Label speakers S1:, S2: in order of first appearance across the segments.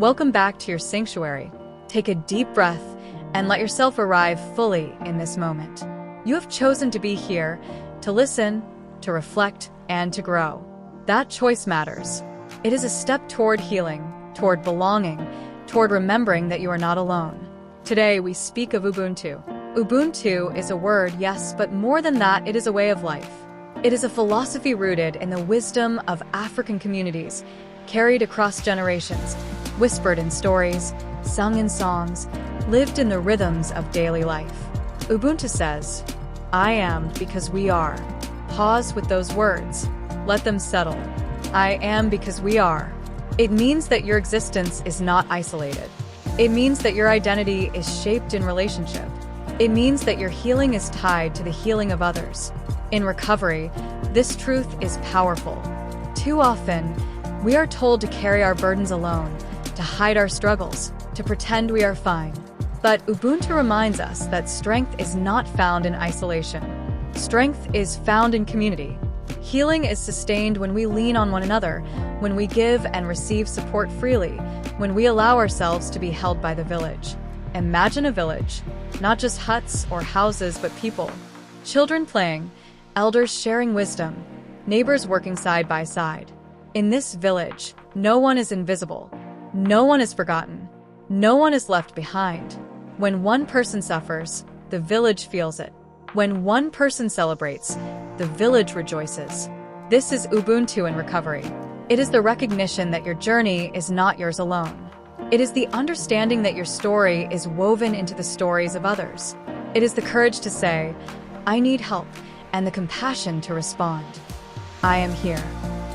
S1: Welcome back to your sanctuary. Take a deep breath and let yourself arrive fully in this moment. You have chosen to be here, to listen, to reflect, and to grow. That choice matters. It is a step toward healing, toward belonging, toward remembering that you are not alone. Today, we speak of Ubuntu. Ubuntu is a word, yes, but more than that, it is a way of life. It is a philosophy rooted in the wisdom of African communities, carried across generations, whispered in stories, sung in songs, lived in the rhythms of daily life. Ubuntu says, I am because we are. Pause with those words. Let them settle. I am because we are. It means that your existence is not isolated. It means that your identity is shaped in relationship. It means that your healing is tied to the healing of others. In recovery, this truth is powerful. Too often, we are told to carry our burdens alone, to hide our struggles, to pretend we are fine. But Ubuntu reminds us that strength is not found in isolation. Strength is found in community. Healing is sustained when we lean on one another, when we give and receive support freely, when we allow ourselves to be held by the village. Imagine a village, not just huts or houses, but people. Children playing, elders sharing wisdom, neighbors working side by side. In this village, no one is invisible. No one is forgotten. No one is left behind. When one person suffers, the village feels it. When one person celebrates, the village rejoices. This is Ubuntu in recovery. It is the recognition that your journey is not yours alone. It is the understanding that your story is woven into the stories of others. It is the courage to say, I need help, and the compassion to respond. I am here.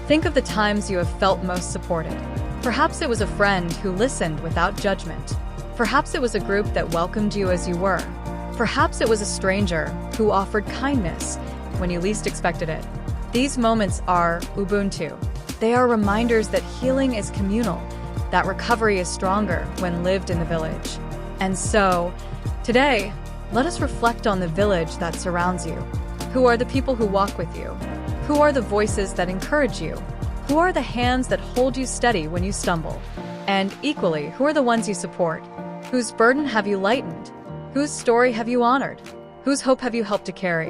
S1: Think of the times you have felt most supported. Perhaps it was a friend who listened without judgment. Perhaps it was a group that welcomed you as you were. Perhaps it was a stranger who offered kindness when you least expected it. These moments are Ubuntu. They are reminders that healing is communal, that recovery is stronger when lived in the village. And so, today, let us reflect on the village that surrounds you. Who are the people who walk with you? Who are the voices that encourage you? Who are the hands that hold you steady when you stumble? And equally, who are the ones you support? Whose burden have you lightened? Whose story have you honored? Whose hope have you helped to carry?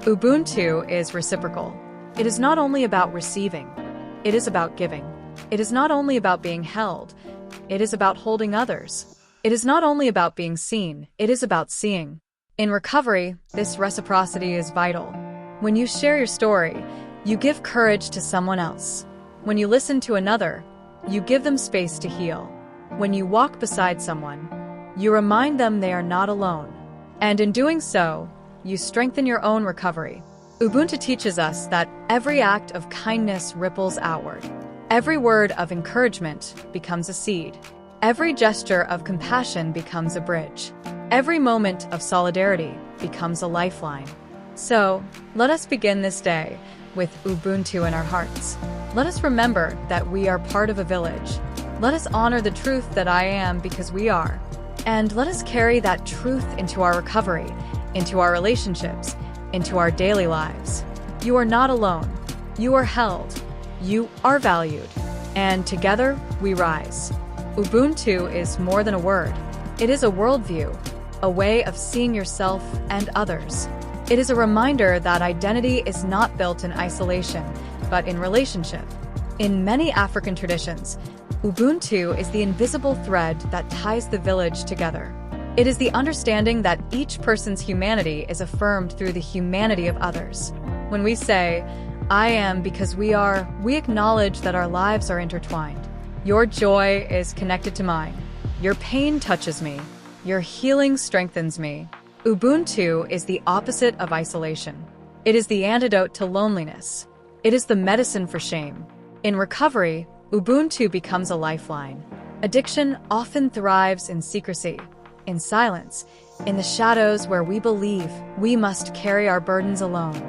S1: Ubuntu is reciprocal. It is not only about receiving, it is about giving. It is not only about being held, it is about holding others. It is not only about being seen, it is about seeing. In recovery, this reciprocity is vital. When you share your story, you give courage to someone else. When you listen to another, you give them space to heal. When you walk beside someone, you remind them they are not alone. And in doing so, you strengthen your own recovery. Ubuntu teaches us that every act of kindness ripples outward. Every word of encouragement becomes a seed. Every gesture of compassion becomes a bridge. Every moment of solidarity becomes a lifeline. So, let us begin this day with Ubuntu in our hearts. Let us remember that we are part of a village. Let us honor the truth that I am because we are. And let us carry that truth into our recovery, into our relationships, into our daily lives. You are not alone. You are held. You are valued. And together, we rise. Ubuntu is more than a word. It is a worldview, a way of seeing yourself and others. It is a reminder that identity is not built in isolation, but in relationship. In many African traditions, Ubuntu is the invisible thread that ties the village together. It is the understanding that each person's humanity is affirmed through the humanity of others. When we say, I am because we are, we acknowledge that our lives are intertwined. Your joy is connected to mine. Your pain touches me. Your healing strengthens me. Ubuntu is the opposite of isolation. It is the antidote to loneliness. It is the medicine for shame. In recovery, Ubuntu becomes a lifeline. Addiction often thrives in secrecy, in silence, in the shadows where we believe we must carry our burdens alone.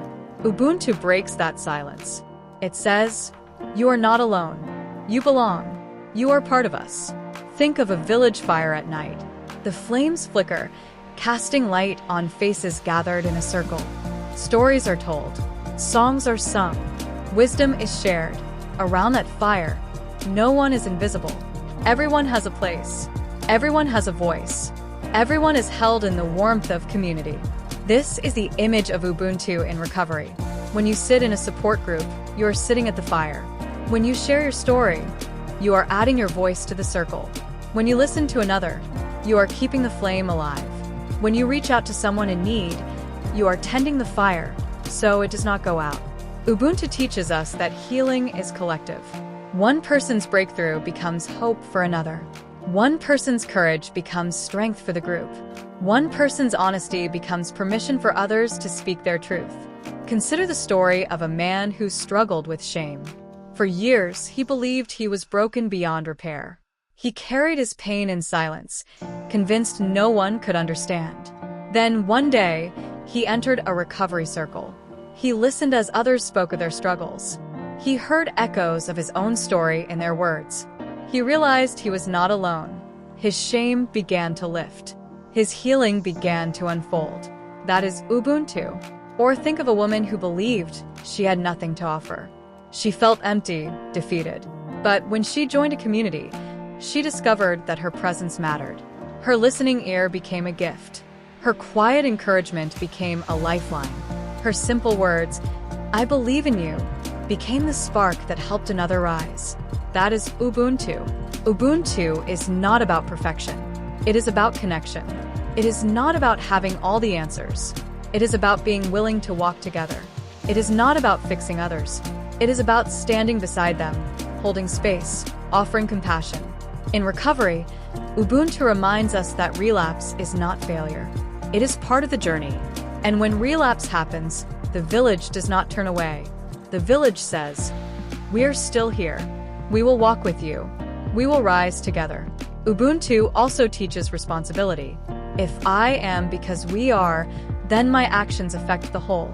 S1: Ubuntu breaks that silence. It says, you are not alone. You belong. You are part of us. Think of a village fire at night. The flames flicker, casting light on faces gathered in a circle. Stories are told. Songs are sung. Wisdom is shared. Around that fire, no one is invisible. Everyone has a place. Everyone has a voice. Everyone is held in the warmth of community. This is the image of Ubuntu in recovery. When you sit in a support group, you are sitting at the fire. When you share your story, you are adding your voice to the circle. When you listen to another, you are keeping the flame alive. When you reach out to someone in need, you are tending the fire so it does not go out. Ubuntu teaches us that healing is collective. One person's breakthrough becomes hope for another. One person's courage becomes strength for the group. One person's honesty becomes permission for others to speak their truth. Consider the story of a man who struggled with shame. For years, he believed he was broken beyond repair. He carried his pain in silence, convinced no one could understand. Then, one day, he entered a recovery circle. He listened as others spoke of their struggles. He heard echoes of his own story in their words. He realized he was not alone. His shame began to lift. His healing began to unfold. That is Ubuntu. Or think of a woman who believed she had nothing to offer. She felt empty, defeated. But when she joined a community, she discovered that her presence mattered. Her listening ear became a gift. Her quiet encouragement became a lifeline. Her simple words, "I believe in you," became the spark that helped another rise. That is Ubuntu. Ubuntu is not about perfection. It is about connection. It is not about having all the answers. It is about being willing to walk together. It is not about fixing others. It is about standing beside them, holding space, offering compassion. In recovery, Ubuntu reminds us that relapse is not failure. It is part of the journey. And when relapse happens, the village does not turn away. The village says, "We are still here. We will walk with you. We will rise together." Ubuntu also teaches responsibility. If I am because we are, then my actions affect the whole.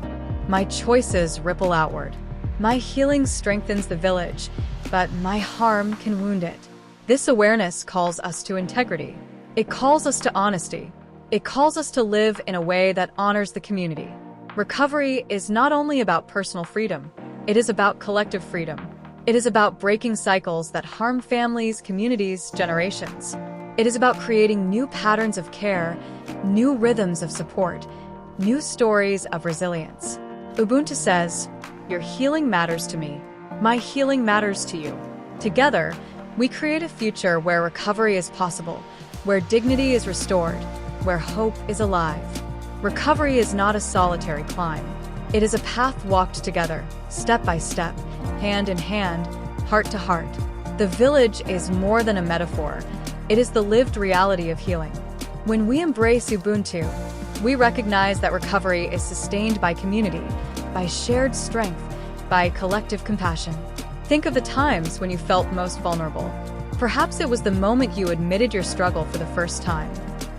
S1: My choices ripple outward. My healing strengthens the village, but my harm can wound it. This awareness calls us to integrity. It calls us to honesty. It calls us to live in a way that honors the community. Recovery is not only about personal freedom, it is about collective freedom. It is about breaking cycles that harm families, communities, generations. It is about creating new patterns of care, new rhythms of support, new stories of resilience. Ubuntu says, "Your healing matters to me. My healing matters to you." Together, we create a future where recovery is possible, where dignity is restored, where hope is alive. Recovery is not a solitary climb. It is a path walked together, step by step, hand in hand, heart to heart. The village is more than a metaphor. It is the lived reality of healing. When we embrace Ubuntu, we recognize that recovery is sustained by community, by shared strength, by collective compassion. Think of the times when you felt most vulnerable. Perhaps it was the moment you admitted your struggle for the first time.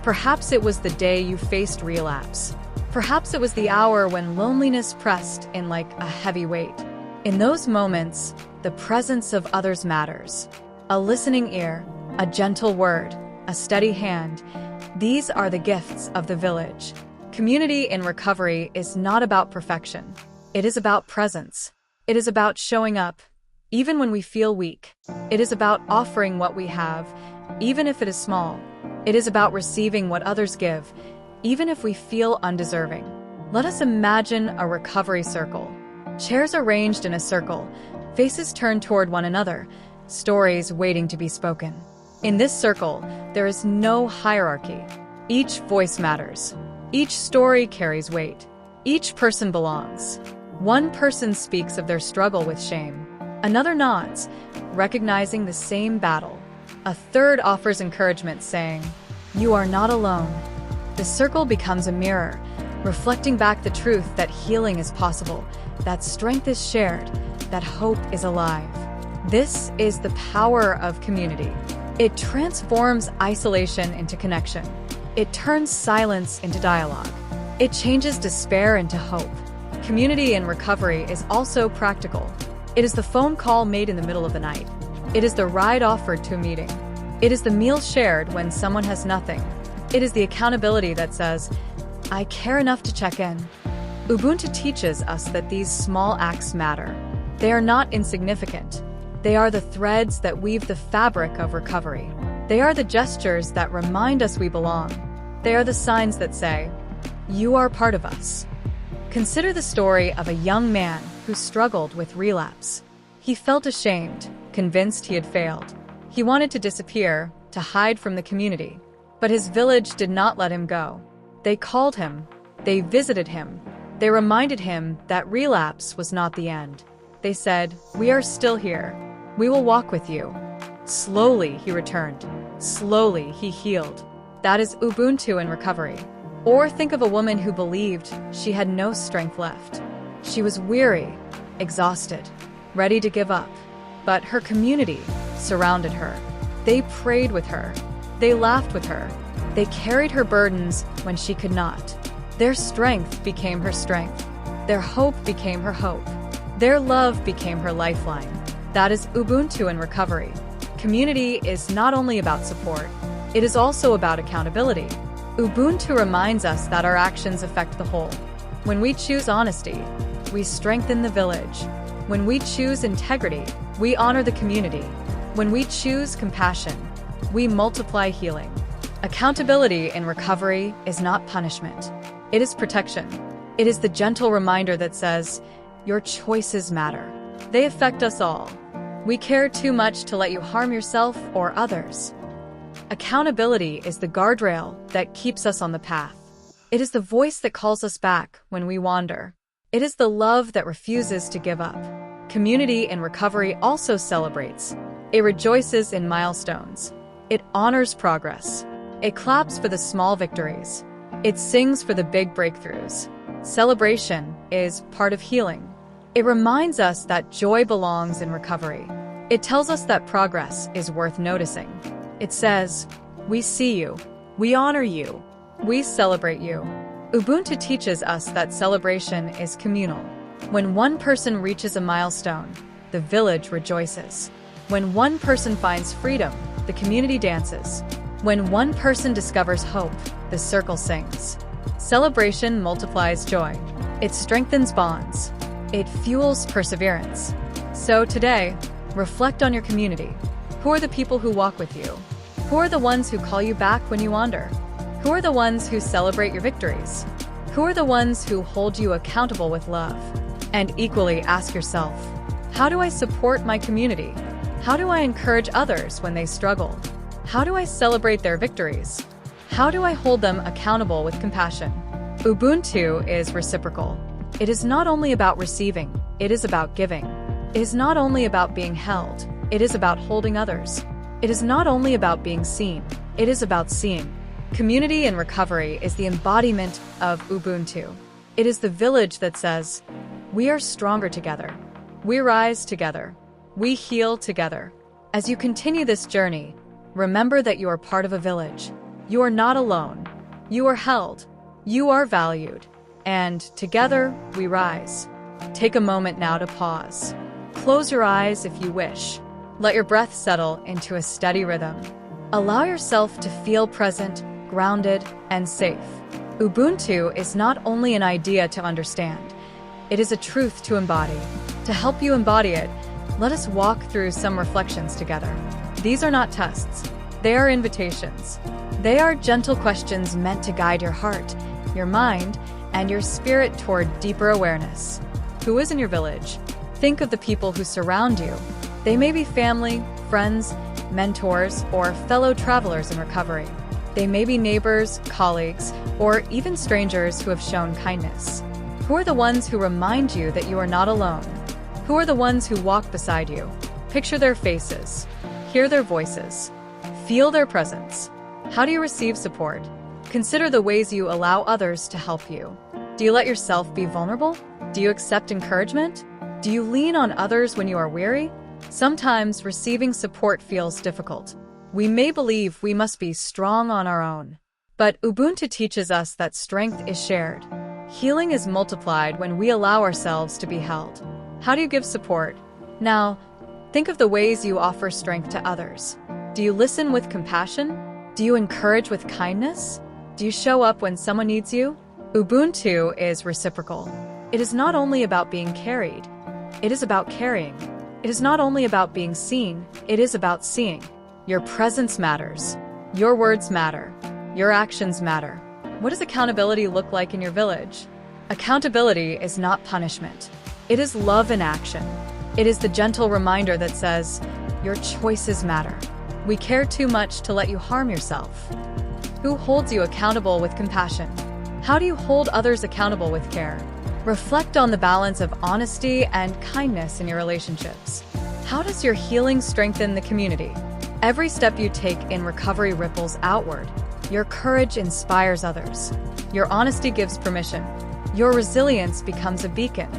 S1: Perhaps it was the day you faced relapse. Perhaps it was the hour when loneliness pressed in like a heavy weight. In those moments, the presence of others matters. A listening ear, a gentle word, a steady hand. These are the gifts of the village. Community in recovery is not about perfection. It is about presence. It is about showing up, even when we feel weak. It is about offering what we have, even if it is small. It is about receiving what others give, even if we feel undeserving. Let us imagine a recovery circle. Chairs arranged in a circle, faces turned toward one another, stories waiting to be spoken. In this circle, there is no hierarchy. Each voice matters. Each story carries weight. Each person belongs. One person speaks of their struggle with shame. Another nods, recognizing the same battle. A third offers encouragement, saying, "You are not alone." The circle becomes a mirror, reflecting back the truth that healing is possible, that strength is shared, that hope is alive. This is the power of community. It transforms isolation into connection. It turns silence into dialogue. It changes despair into hope. Community in recovery is also practical. It is the phone call made in the middle of the night. It is the ride offered to a meeting. It is the meal shared when someone has nothing. It is the accountability that says, "I care enough to check in." Ubuntu teaches us that these small acts matter. They are not insignificant. They are the threads that weave the fabric of recovery. They are the gestures that remind us we belong. They are the signs that say, "You are part of us." Consider the story of a young man who struggled with relapse. He felt ashamed, convinced he had failed. He wanted to disappear, to hide from the community. But his village did not let him go. They called him. They visited him. They reminded him that relapse was not the end. They said, "We are still here. We will walk with you." Slowly, he returned. Slowly, he healed. That is Ubuntu in recovery. Or think of a woman who believed she had no strength left. She was weary, exhausted, ready to give up. But her community surrounded her. They prayed with her. They laughed with her. They carried her burdens when she could not. Their strength became her strength. Their hope became her hope. Their love became her lifeline. That is Ubuntu in recovery. Community is not only about support, it is also about accountability. Ubuntu reminds us that our actions affect the whole. When we choose honesty, we strengthen the village. When we choose integrity, we honor the community. When we choose compassion, we multiply healing. Accountability in recovery is not punishment. It is protection. It is the gentle reminder that says, your choices matter. They affect us all. We care too much to let you harm yourself or others. Accountability is the guardrail that keeps us on the path. It is the voice that calls us back when we wander. It is the love that refuses to give up. Community in recovery also celebrates. It rejoices in milestones. It honors progress. It claps for the small victories. It sings for the big breakthroughs. Celebration is part of healing. It reminds us that joy belongs in recovery. It tells us that progress is worth noticing. It says, we see you, we honor you, we celebrate you. Ubuntu teaches us that celebration is communal. When one person reaches a milestone, the village rejoices. When one person finds freedom, the community dances. When one person discovers hope, the circle sings. Celebration multiplies joy. It strengthens bonds. It fuels perseverance. So today, reflect on your community. Who are the people who walk with you? Who are the ones who call you back when you wander? Who are the ones who celebrate your victories? Who are the ones who hold you accountable with love? And equally ask yourself, how do I support my community? How do I encourage others when they struggle? How do I celebrate their victories? How do I hold them accountable with compassion? Ubuntu is reciprocal. It is not only about receiving, it is about giving. It is not only about being held, it is about holding others. It is not only about being seen, it is about seeing. Community in recovery is the embodiment of Ubuntu. It is the village that says, we are stronger together. We rise together. We heal together. As you continue this journey, remember that you are part of a village. You are not alone. You are held. You are valued. And together, we rise. Take a moment now to pause. Close your eyes if you wish. Let your breath settle into a steady rhythm. Allow yourself to feel present, grounded, and safe. Ubuntu is not only an idea to understand. It is a truth to embody. To help you embody it, let us walk through some reflections together. These are not tests. They are invitations. They are gentle questions meant to guide your heart, your mind, and your spirit toward deeper awareness. Who is in your village? Think of the people who surround you. They may be family, friends, mentors, or fellow travelers in recovery. They may be neighbors, colleagues, or even strangers who have shown kindness. Who are the ones who remind you that you are not alone? Who are the ones who walk beside you? Picture their faces. Hear their voices. Feel their presence. How do you receive support? Consider the ways you allow others to help you. Do you let yourself be vulnerable? Do you accept encouragement? Do you lean on others when you are weary? Sometimes receiving support feels difficult. We may believe we must be strong on our own. But Ubuntu teaches us that strength is shared. Healing is multiplied when we allow ourselves to be held. How do you give support? Now, think of the ways you offer strength to others. Do you listen with compassion? Do you encourage with kindness? Do you show up when someone needs you? Ubuntu is reciprocal. It is not only about being carried, it is about caring. It is not only about being seen, it is about seeing. Your presence matters. Your words matter. Your actions matter. What does accountability look like in your village? Accountability is not punishment. It is love in action. It is the gentle reminder that says, your choices matter. We care too much to let you harm yourself. Who holds you accountable with compassion? How do you hold others accountable with care? Reflect on the balance of honesty and kindness in your relationships. How does your healing strengthen the community? Every step you take in recovery ripples outward. Your courage inspires others. Your honesty gives permission. Your resilience becomes a beacon.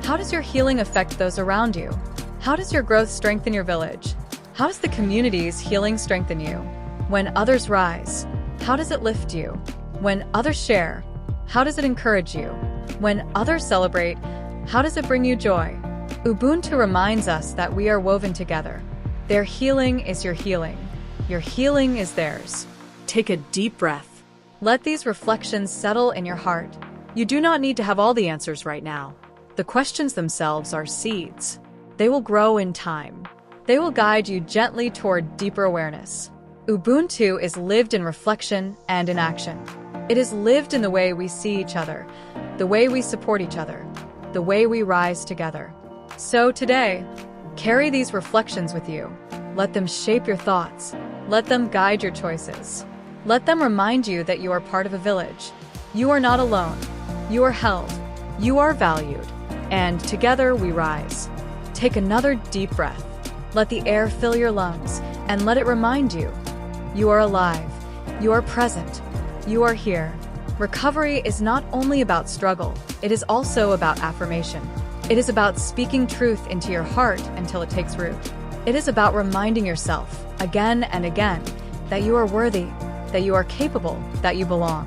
S1: How does your healing affect those around you? How does your growth strengthen your village? How does the community's healing strengthen you? When others rise, how does it lift you? When others share, how does it encourage you? When others celebrate, how does it bring you joy? Ubuntu reminds us that we are woven together. Their healing is your healing. Your healing is theirs. Take a deep breath. Let these reflections settle in your heart. You do not need to have all the answers right now. The questions themselves are seeds. They will grow in time. They will guide you gently toward deeper awareness. Ubuntu is lived in reflection and in action. It is lived in the way we see each other, the way we support each other, the way we rise together. So today, carry these reflections with you. Let them shape your thoughts. Let them guide your choices. Let them remind you that you are part of a village. You are not alone. You are held. You are valued. And together we rise. Take another deep breath. Let the air fill your lungs and let it remind you. You are alive. You are present. You are here. Recovery is not only about struggle, it is also about affirmation. It is about speaking truth into your heart until it takes root. It is about reminding yourself, again and again, that you are worthy, that you are capable, that you belong.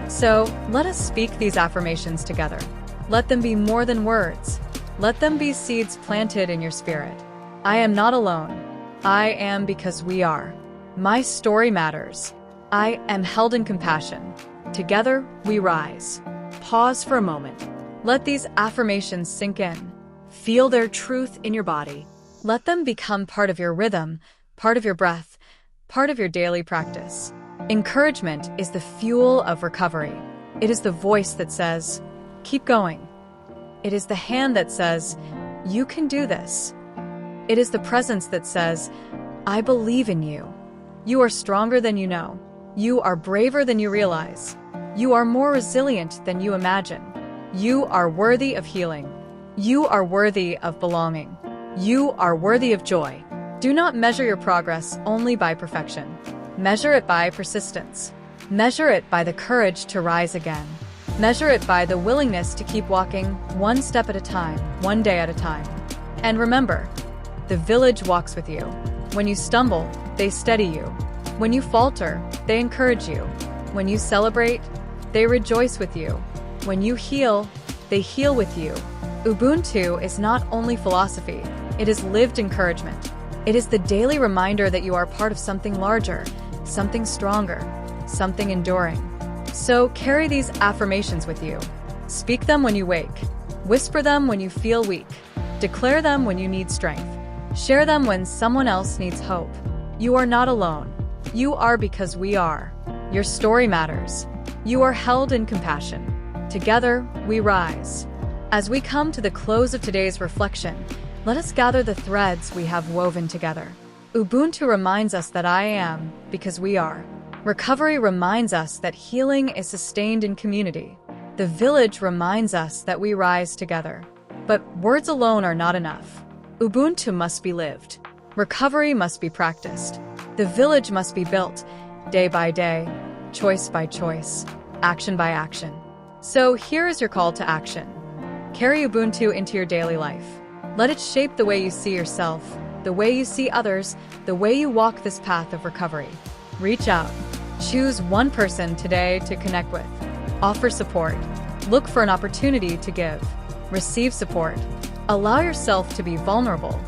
S1: So, let us speak these affirmations together. Let them be more than words. Let them be seeds planted in your spirit. I am not alone. I am because we are. My story matters. I am held in compassion. Together, we rise. Pause for a moment. Let these affirmations sink in. Feel their truth in your body. Let them become part of your rhythm, part of your breath, part of your daily practice. Encouragement is the fuel of recovery. It is the voice that says, keep going. It is the hand that says, you can do this. It is the presence that says, I believe in you. You are stronger than you know. You are braver than you realize. You are more resilient than you imagine. You are worthy of healing. You are worthy of belonging. You are worthy of joy. Do not measure your progress only by perfection. Measure it by persistence. Measure it by the courage to rise again. Measure it by the willingness to keep walking one step at a time, one day at a time. And remember, the village walks with you. When you stumble, they steady you. When you falter, they encourage you. When you celebrate, they rejoice with you. When you heal, they heal with you. Ubuntu is not only philosophy, it is lived encouragement. It is the daily reminder that you are part of something larger, something stronger, something enduring. So carry these affirmations with you. Speak them when you wake. Whisper them when you feel weak. Declare them when you need strength. Share them when someone else needs hope. You are not alone. You are because we are. Your story matters. You are held in compassion. Together, we rise. As we come to the close of today's reflection, let us gather the threads we have woven together. Ubuntu reminds us that I am because we are. Recovery reminds us that healing is sustained in community. The village reminds us that we rise together. But words alone are not enough. Ubuntu must be lived. Recovery must be practiced. The village must be built, day by day, choice by choice, action by action. So here is your call to action. Carry Ubuntu into your daily life. Let it shape the way you see yourself, the way you see others, the way you walk this path of recovery. Reach out. Choose one person today to connect with. Offer support. Look for an opportunity to give. Receive support. Allow yourself to be vulnerable.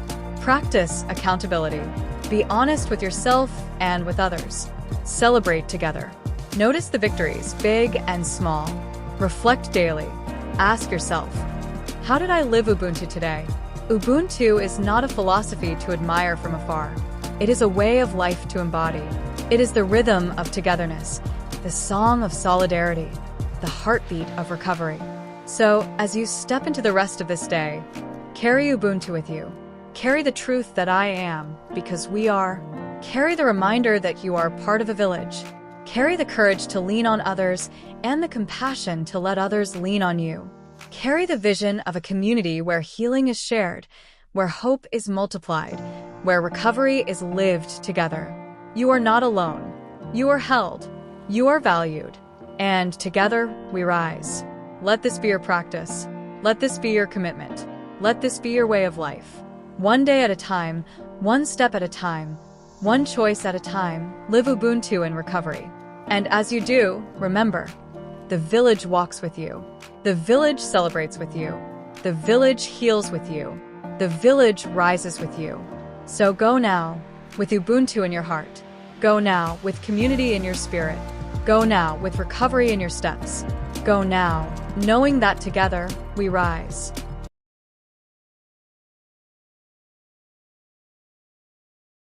S1: Practice accountability. Be honest with yourself and with others. Celebrate together. Notice the victories, big and small. Reflect daily. Ask yourself, how did I live Ubuntu today? Ubuntu is not a philosophy to admire from afar. It is a way of life to embody. It is the rhythm of togetherness, the song of solidarity, the heartbeat of recovery. So, as you step into the rest of this day, carry Ubuntu with you. Carry the truth that I am, because we are. Carry the reminder that you are part of a village. Carry the courage to lean on others and the compassion to let others lean on you. Carry the vision of a community where healing is shared, where hope is multiplied, where recovery is lived together. You are not alone. You are held. You are valued. And together we rise. Let this be your practice. Let this be your commitment. Let this be your way of life. One day at a time, one step at a time, one choice at a time, live Ubuntu in recovery. And as you do, remember, the village walks with you. The village celebrates with you. The village heals with you. The village rises with you. So go now, with Ubuntu in your heart. Go now, with community in your spirit. Go now, with recovery in your steps. Go now, knowing that together we rise.